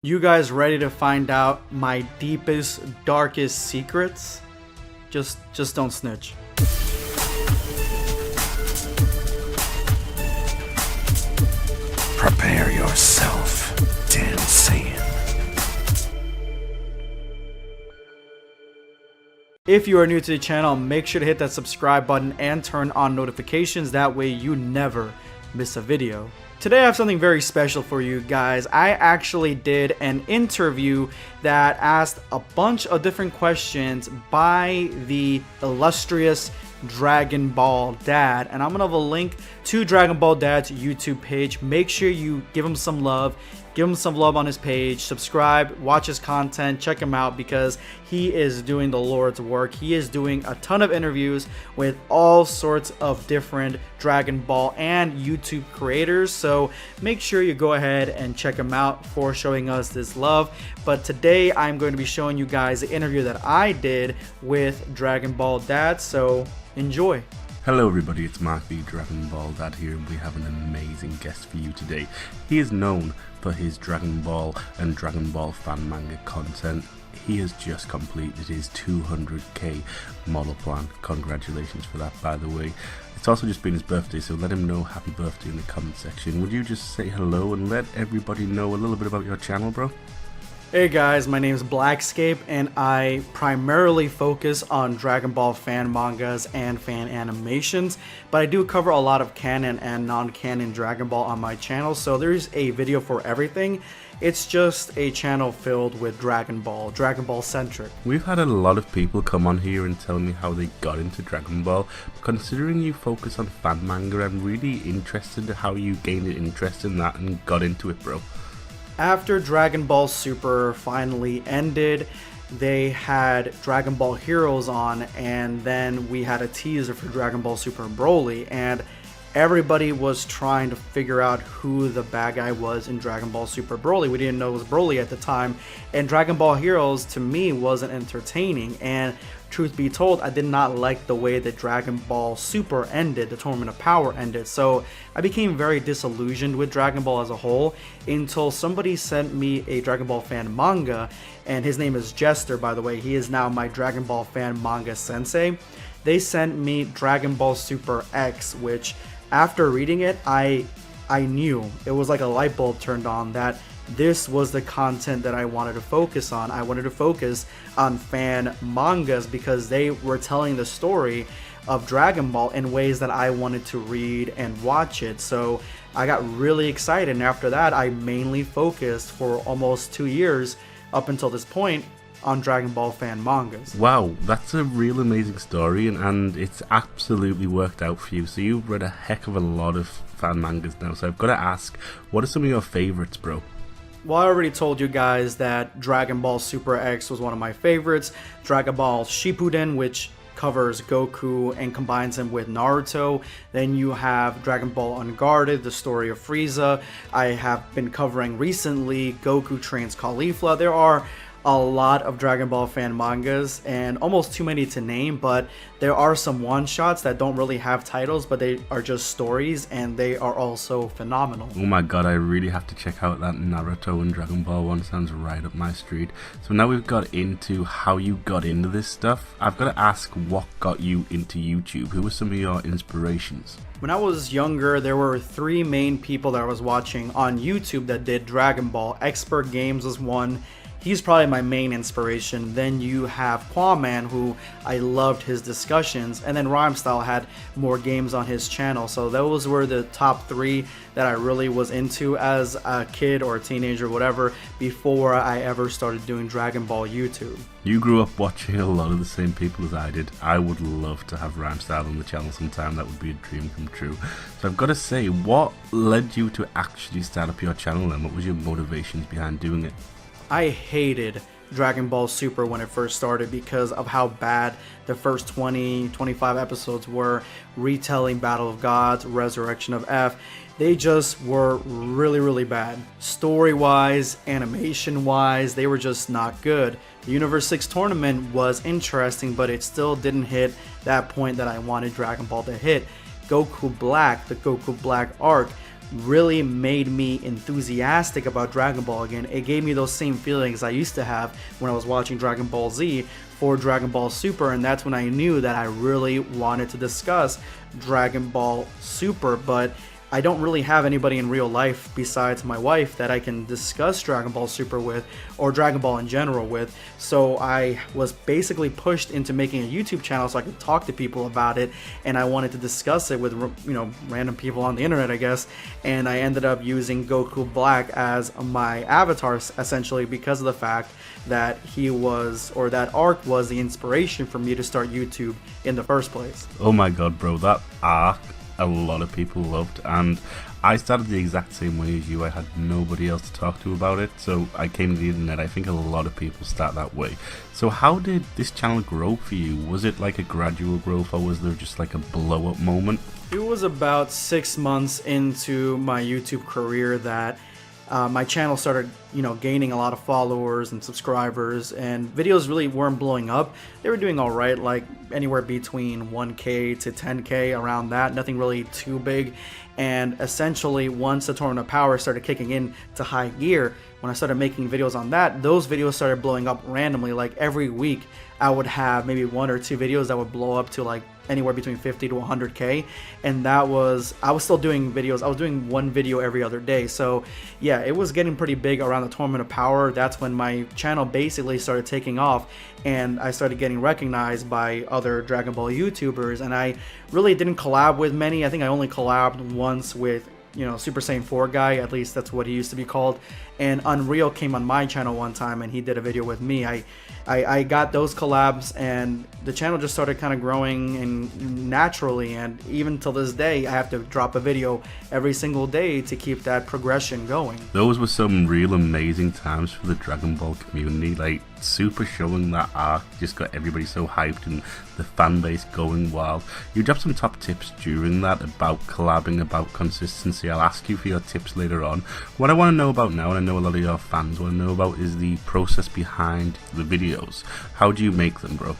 You guys ready to find out my deepest, darkest secrets? Just don't snitch. Prepare yourself, dancing. If you are new to the channel, make sure to hit that subscribe button and turn on notifications. That way you never miss a video. Today I have something very special for you guys. I actually did an interview that asked a bunch of different questions by the illustrious Dragon Ball Dad, and I'm gonna have a link to Dragon Ball Dad's YouTube page. Make sure you give him some love. Give him some love on his page, subscribe, watch his content, check him out because he is doing the Lord's work. He is doing a ton of interviews with all sorts of different Dragon Ball and YouTube creators. So make sure you go ahead and check him out for showing us this love. But today I'm going to be showing you guys the interview that I did with Dragon Ball Dad. So enjoy. Hello everybody, it's Mark the Dragon Ball Dad here, and we have an amazing guest for you today. He is known for his Dragon Ball and Dragon Ball fan manga content. He has just completed his 200k model plan. Congratulations for that, by the way. It's also just been his birthday, so let him know happy birthday in the comment section. Would you just say hello and let everybody know a little bit about your channel, bro? Hey guys, my name is BlackScape and I primarily focus on Dragon Ball fan mangas and fan animations, but I do cover a lot of canon and non-canon Dragon Ball on my channel, so there's a video for everything. It's just a channel filled with Dragon Ball centric. We've had a lot of people come on here and tell me how they got into Dragon Ball. Considering you focus on fan manga, I'm really interested in how you gained an interest in that and got into it, bro. After Dragon Ball Super finally ended, they had Dragon Ball Heroes on, and then we had a teaser for Dragon Ball Super Broly, and everybody was trying to figure out who the bad guy was in Dragon Ball Super Broly. We didn't know it was Broly at the time, and Dragon Ball Heroes to me wasn't entertaining, and truth be told, I did not like the way that Dragon Ball Super ended, the Tournament of Power ended, so I became very disillusioned with Dragon Ball as a whole until somebody sent me a Dragon Ball fan manga, and his name is Jester, by the way. He is now my Dragon Ball fan manga sensei. They sent me Dragon Ball Super X, which after reading it, I knew, it was like a light bulb turned on that this was the content that I wanted to focus on. I wanted to focus on fan mangas because they were telling the story of Dragon Ball in ways that I wanted to read and watch it. So I got really excited, and after that I mainly focused for almost 2 years up until this point on Dragon Ball fan mangas. Wow, that's a real amazing story, and it's absolutely worked out for you. So you've read a heck of a lot of fan mangas now, so I've got to ask, what are some of your favorites, bro? Well, I already told you guys that Dragon Ball Super X was one of my favorites. Dragon Ball Shippuden, which covers Goku and combines him with Naruto. Then you have Dragon Ball Unguarded, the story of Frieza. I have been covering recently Goku Trains Caulifla. There are a lot of Dragon Ball fan mangas and almost too many to name, but there are some one-shots that don't really have titles, but they are just stories, and they are also phenomenal. Oh my god, I really have to check out that Naruto and Dragon Ball one. Sounds right up my street. So now we've got into how you got into this stuff, I've got to ask, what got you into YouTube? Who were some of your inspirations? When I was younger, there were 3 main people that I was watching on YouTube that did Dragon Ball. Expert Games was one. He's probably my main inspiration. Then you have Quaman, who I loved his discussions, and then Rhymestyle had more games on his channel. So those were the top 3 that I really was into as a kid or a teenager, whatever, before I ever started doing Dragon Ball YouTube. You grew up watching a lot of the same people as I did. I would love to have Rhymestyle on the channel sometime. That would be a dream come true. So I've got to say, what led you to actually start up your channel, and what was your motivations behind doing it? I hated Dragon Ball Super when it first started because of how bad the first 20-25 episodes were. Retelling Battle of Gods, Resurrection of F, they just were really bad. Story wise, animation wise, they were just not good. The Universe 6 tournament was interesting, but it still didn't hit that point that I wanted Dragon Ball to hit. Goku Black, the Goku Black arc, really made me enthusiastic about Dragon Ball again. It gave me those same feelings I used to have when I was watching Dragon Ball Z for Dragon Ball Super, and that's when I knew that I really wanted to discuss Dragon Ball Super. But I don't really have anybody in real life besides my wife that I can discuss Dragon Ball Super with, or Dragon Ball in general with. So I was basically pushed into making a YouTube channel so I could talk to people about it, and I wanted to discuss it with, you know, random people on the internet, I guess. And I ended up using Goku Black as my avatar, essentially, because of the fact that he was, or that arc was, the inspiration for me to start YouTube in the first place. Oh my god, bro, that arc a lot of people loved, and I started the exact same way as you. I had nobody else to talk to about it, so I came to the internet. I think a lot of people start that way. So how did this channel grow for you? Was it like a gradual growth, or was there just like a blow up moment? It was about 6 months into my YouTube career that my channel started, you know, gaining a lot of followers and subscribers, and videos really weren't blowing up. They were doing all right, like anywhere between 1K to 10K, around that, nothing really too big. And essentially, once the Tournament of Power started kicking in to high gear, when I started making videos on that, those videos started blowing up randomly. Like every week I would have maybe 1 or 2 videos that would blow up to like anywhere between 50 to 100K, and that was, I was still doing videos. I was doing 1 video every other day. So yeah, it was getting pretty big around the Tournament of Power. That's when my channel basically started taking off, and I started getting recognized by other Dragon Ball YouTubers. And I really didn't collab with many. I think I only collabed once with, you know, Super Saiyan 4 guy, at least that's what he used to be called. And Unreal came on my channel one time and he did a video with me. I got those collabs, and the channel just started kind of growing and naturally, and even till this day I have to drop a video every single day to keep that progression going. Those were some real amazing times for the Dragon Ball community. Like Super showing that arc just got everybody so hyped and the fan base going wild. You dropped some top tips during that about collabing, about consistency. I'll ask you for your tips later on. What I want to know about now, and I know a lot of your fans want to know about, is the process behind the videos. How do you make them, bro?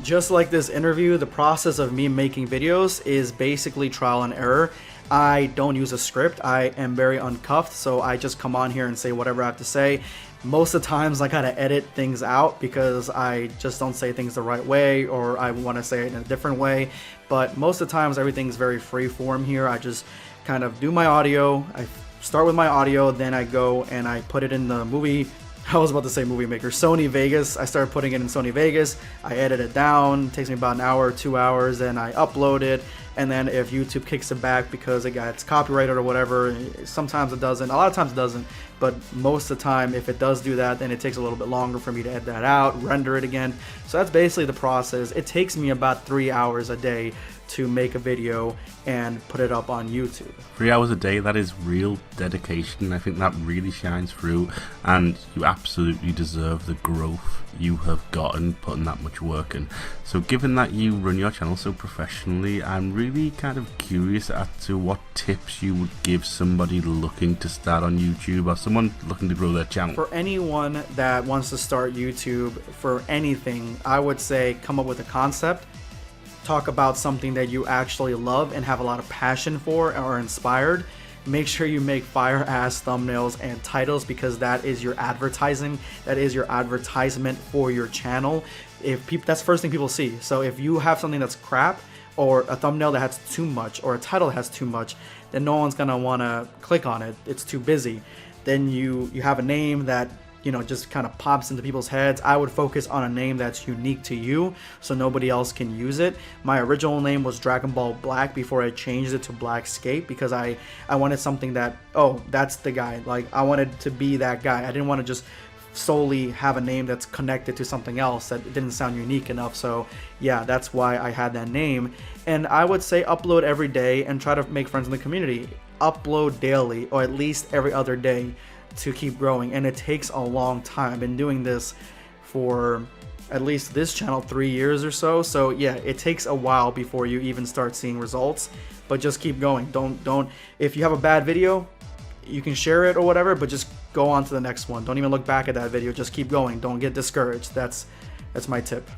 Just like this interview, the process of me making videos is basically trial and error. I don't use a script. I am very uncuffed, so I just come on here and say whatever I have to say. Most of the times I gotta edit things out because I just don't say things the right way, or I want to say it in a different way. But most of the times everything's very free form here. I just kind of do my audio. I start with my audio, then I go and I put it in the movie. I was about to say Movie Maker, Sony Vegas. I started putting it in Sony Vegas. I edit it down. It takes me about an hour or 2 hours. Then I upload it. And then if YouTube kicks it back because it gets copyrighted or whatever, sometimes it doesn't. A lot of times it doesn't. But most of the time, if it does do that, then it takes a little bit longer for me to edit that out, render it again. So that's basically the process. It takes me about 3 hours a day to make a video and put it up on YouTube. 3 hours a day, that is real dedication. I think that really shines through, and you absolutely deserve the growth you have gotten putting that much work in. So given that you run your channel so professionally, I'm really kind of curious as to what tips you would give somebody looking to start on YouTube, or someone looking to grow their channel. For anyone that wants to start YouTube for anything, I would say come up with a concept. Talk about something that you actually love and have a lot of passion for or are inspired. Make sure you make fire ass thumbnails and titles, because that is your advertising. That is your advertisement for your channel. If people, that's the first thing people see. So if you have something that's crap, or a thumbnail that has too much, or a title that has too much, then no one's gonna wanna click on it. It's too busy. Then you have a name that, you know, just kind of pops into people's heads. I would focus on a name that's unique to you so nobody else can use it. My original name was Dragon Ball Black before I changed it to BlackScape, because I wanted something that, oh, that's the guy. Like, I wanted to be that guy. I didn't want to just solely have a name that's connected to something else that didn't sound unique enough. So yeah, that's why I had that name. And I would say upload every day and try to make friends in the community. Upload daily, or at least every other day, to keep growing. And it takes a long time. I've been doing this for at least this channel 3 years or so. So yeah, it takes a while before you even start seeing results, but just keep going. Don't if you have a bad video, you can share it or whatever, but just go on to the next one. Don't even look back at that video. Just keep going. Don't get discouraged. That's my tip.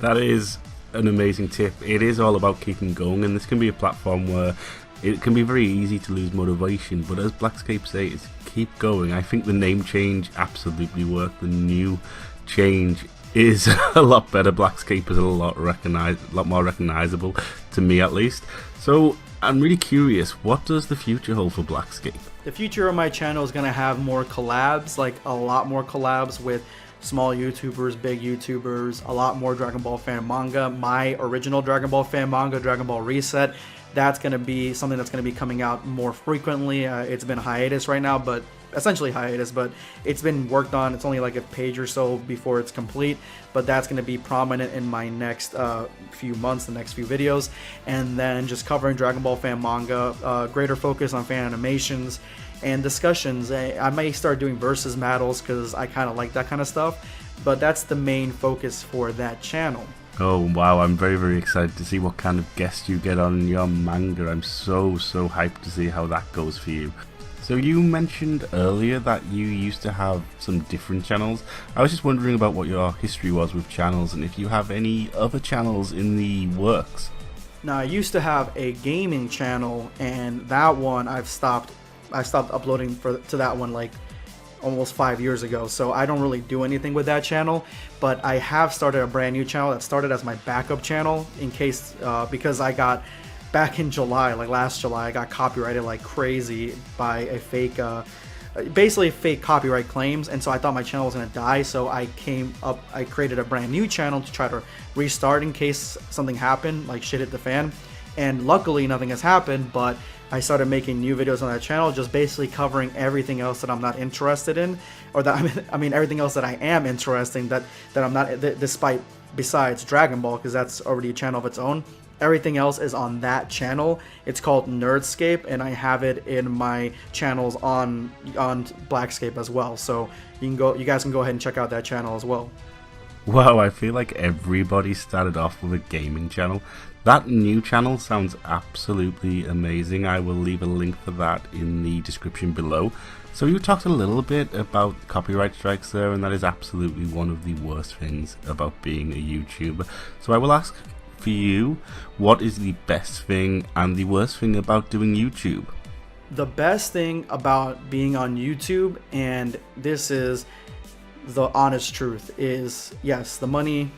That is an amazing tip. It is all about keeping going, and this can be a platform where it can be very easy to lose motivation, but as BlackScape say, it's keep going. I think the name change absolutely worked. The new change is a lot better. BlackScape is a lot more recognizable to me, at least. So I'm really curious, what does the future hold for BlackScape? The future of my channel is going to have more collabs, like a lot more collabs with small YouTubers, big YouTubers, a lot more Dragon Ball fan manga. My original Dragon Ball fan manga, Dragon Ball Reset, that's going to be something that's going to be coming out more frequently. It's been hiatus right now, but essentially hiatus, but it's been worked on. It's only like a page or so before it's complete, but that's going to be prominent in my next few months, the next few videos. And then just covering Dragon Ball fan manga, greater focus on fan animations and discussions. I may start doing versus battles because I kind of like that kind of stuff, but that's the main focus for that channel. Oh wow, I'm very, very excited to see what kind of guests you get on your manga. I'm so hyped to see how that goes for you. So you mentioned earlier that you used to have some different channels. I was just wondering about what your history was with channels and if you have any other channels in the works. Now, I used to have a gaming channel, and that one I stopped uploading to that one like almost 5 years ago, so I don't really do anything with that channel. But I have started a brand new channel that started as my backup channel in case, because I got, back in July, like last July, I got copyrighted like crazy by a fake, basically fake copyright claims, and so I thought my channel was gonna die, so I created a brand new channel to try to restart in case something happened, like shit hit the fan. And luckily nothing has happened, but I started making new videos on that channel, just basically covering everything else that I'm not interested in, or that I mean everything else that I am interested in that I'm not, besides Dragon Ball, because that's already a channel of its own. Everything else is on that channel. It's called Nerdscape, and I have it in my channels on BlackScape as well. So you guys can go ahead and check out that channel as well. Wow, I feel like everybody started off with a gaming channel. That new channel sounds absolutely amazing. I will leave a link for that in the description below. So you talked a little bit about copyright strikes there, and that is absolutely one of the worst things about being a YouTuber. So I will ask for you, what is the best thing and the worst thing about doing YouTube? The best thing about being on YouTube, and this is the honest truth, is yes, the money,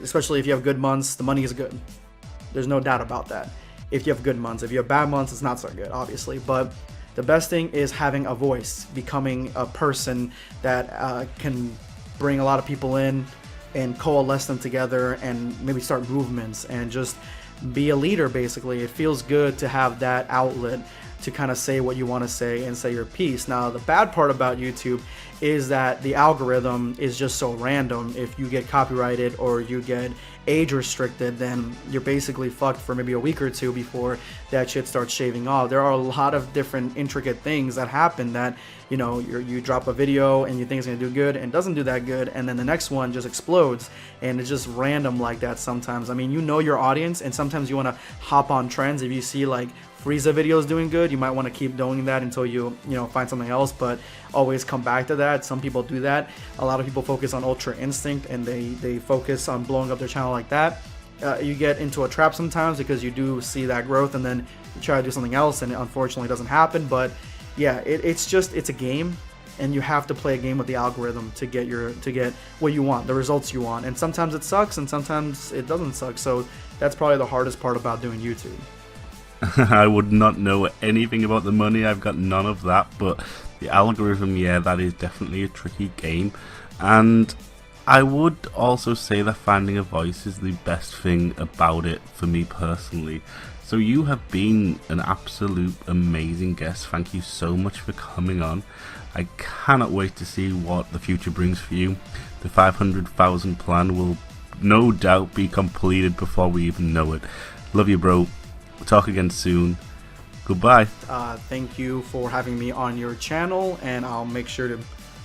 especially if you have good months, the money is good. There's no doubt about that. If you have good months, if you have bad months, it's not so good, obviously. But the best thing is having a voice, becoming a person that can bring a lot of people in and coalesce them together and maybe start movements and just be a leader, basically. It feels good to have that outlet to kind of say what you want to say and say your piece. Now, the bad part about YouTube is that the algorithm is just so random. If you get copyrighted or you get age restricted, then you're basically fucked for maybe a week or two before that shit starts shaving off. There are a lot of different intricate things that happen that, you know, you drop a video and you think it's gonna do good and it doesn't do that good, and then the next one just explodes, and it's just random like that sometimes. I mean, you know your audience, and sometimes you want to hop on trends. If you see like Frieza videos doing good, you might want to keep doing that until you find something else, but always come back to that. Some people do that. A lot of people focus on Ultra Instinct and they focus on blowing up their channel like that. You get into a trap sometimes because you do see that growth and then you try to do something else and it unfortunately doesn't happen. But yeah, it's a game, and you have to play a game with the algorithm to get what you want, the results you want. And sometimes it sucks and sometimes it doesn't suck. So that's probably the hardest part about doing YouTube. I would not know anything about the money. I've got none of that, but the algorithm, yeah, that is definitely a tricky game. And I would also say that finding a voice is the best thing about it for me personally. So you have been an absolute amazing guest. Thank you so much for coming on. I cannot wait to see what the future brings for you. The 500,000 plan will no doubt be completed before we even know it. Love you, bro. Talk again soon. Goodbye. Thank you for having me on your channel, and I'll make sure to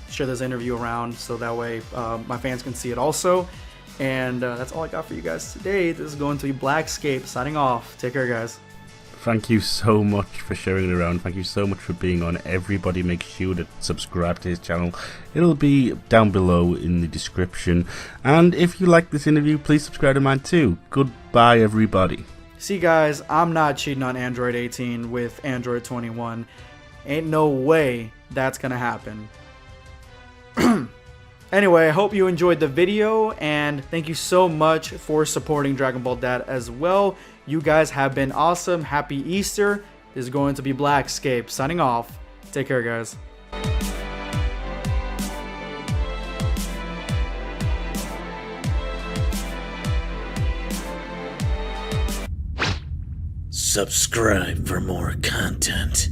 share this interview around so that way my fans can see it also. And that's all I got for you guys today. This is going to be BlackScape signing off. Take care, guys. Thank you so much for sharing it around. Thank you so much for being on. Everybody make sure to subscribe to his channel. It'll be down below in the description. And if you like this interview, please subscribe to mine too. Goodbye, everybody. See guys, I'm not cheating on Android 18 with Android 21. Ain't no way that's gonna happen. Anyway, I hope you enjoyed the video, and thank you so much for supporting Dragon Ball Dad as well. You guys have been awesome. Happy Easter. This is going to be BlackScape signing off. Take care, guys. Subscribe for more content.